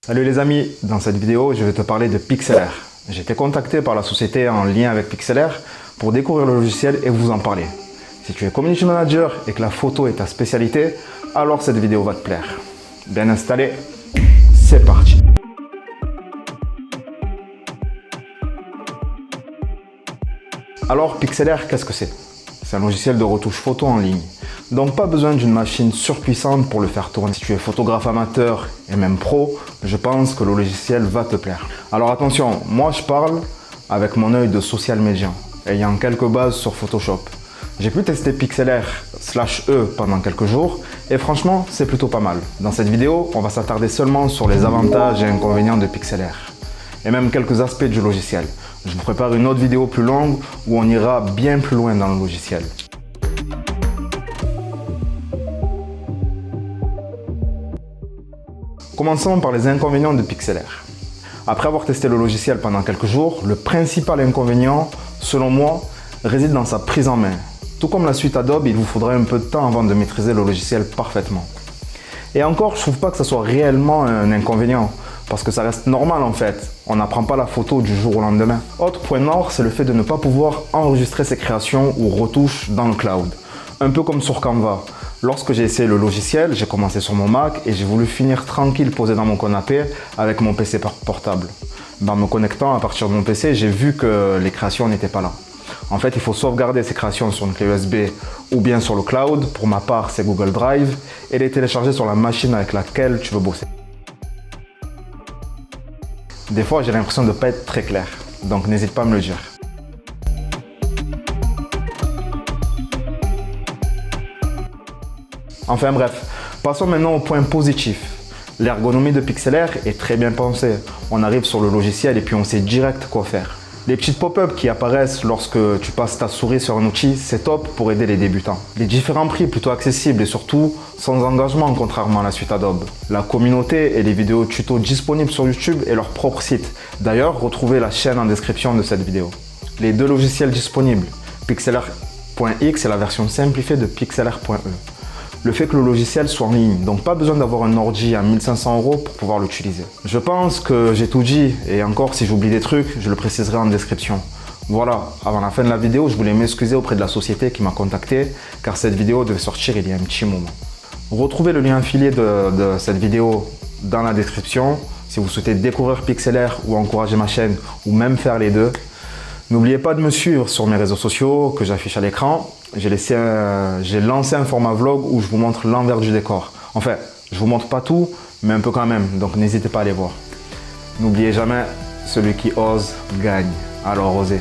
Salut les amis, dans cette vidéo je vais te parler de Pixlr. J'ai été contacté par la société en lien avec Pixlr pour découvrir le logiciel et vous en parler. Si tu es community manager et que la photo est ta spécialité, alors cette vidéo va te plaire. Bien installé, c'est parti. Alors Pixlr, qu'est-ce que c'est? C'est un logiciel de retouche photo en ligne. Donc pas besoin d'une machine surpuissante pour le faire tourner. Si tu es photographe amateur et même pro, je pense que le logiciel va te plaire. Alors attention, moi je parle avec mon œil de social media, ayant quelques bases sur Photoshop. J'ai pu tester Pixlr/E pendant quelques jours et franchement c'est plutôt pas mal. Dans cette vidéo, on va s'attarder seulement sur les avantages et inconvénients de Pixlr et même quelques aspects du logiciel. Je vous prépare une autre vidéo plus longue où on ira bien plus loin dans le logiciel. Commençons par les inconvénients de Pixlr. Après avoir testé le logiciel pendant quelques jours, le principal inconvénient, selon moi, réside dans sa prise en main. Tout comme la suite Adobe, il vous faudra un peu de temps avant de maîtriser le logiciel parfaitement. Et encore, je trouve pas que ce soit réellement un inconvénient, parce que ça reste normal en fait. On n'apprend pas la photo du jour au lendemain. Autre point noir, c'est le fait de ne pas pouvoir enregistrer ses créations ou retouches dans le cloud. Un peu comme sur Canva. Lorsque j'ai essayé le logiciel, j'ai commencé sur mon Mac et j'ai voulu finir tranquille posé dans mon canapé avec mon PC portable. En me connectant à partir de mon PC, j'ai vu que les créations n'étaient pas là. En fait, il faut sauvegarder ces créations sur une clé USB ou bien sur le cloud. Pour ma part, c'est Google Drive et les télécharger sur la machine avec laquelle tu veux bosser. Des fois, j'ai l'impression de ne pas être très clair, donc n'hésite pas à me le dire. Enfin bref, passons maintenant au point positif. L'ergonomie de Pixlr est très bien pensée. On arrive sur le logiciel et puis on sait direct quoi faire. Les petites pop-up qui apparaissent lorsque tu passes ta souris sur un outil, c'est top pour aider les débutants. Les différents prix plutôt accessibles et surtout sans engagement contrairement à la suite Adobe. La communauté et les vidéos tutos disponibles sur YouTube et leur propre site. D'ailleurs, retrouvez la chaîne en description de cette vidéo. Les deux logiciels disponibles, Pixlr.x et la version simplifiée de Pixlr.e. Le fait que le logiciel soit en ligne, donc pas besoin d'avoir un ordi à 1500 € pour pouvoir l'utiliser. Je pense que j'ai tout dit et encore si j'oublie des trucs, je le préciserai en description. Voilà, avant la fin de la vidéo, je voulais m'excuser auprès de la société qui m'a contacté car cette vidéo devait sortir il y a un petit moment. Retrouvez le lien affilié de cette vidéo dans la description si vous souhaitez découvrir Pixlr ou encourager ma chaîne ou même faire les deux. N'oubliez pas de me suivre sur mes réseaux sociaux que j'affiche à l'écran. J'ai lancé un format vlog où je vous montre l'envers du décor. Enfin, je vous montre pas tout, mais un peu quand même, donc n'hésitez pas à aller voir. N'oubliez jamais, celui qui ose gagne, alors osez.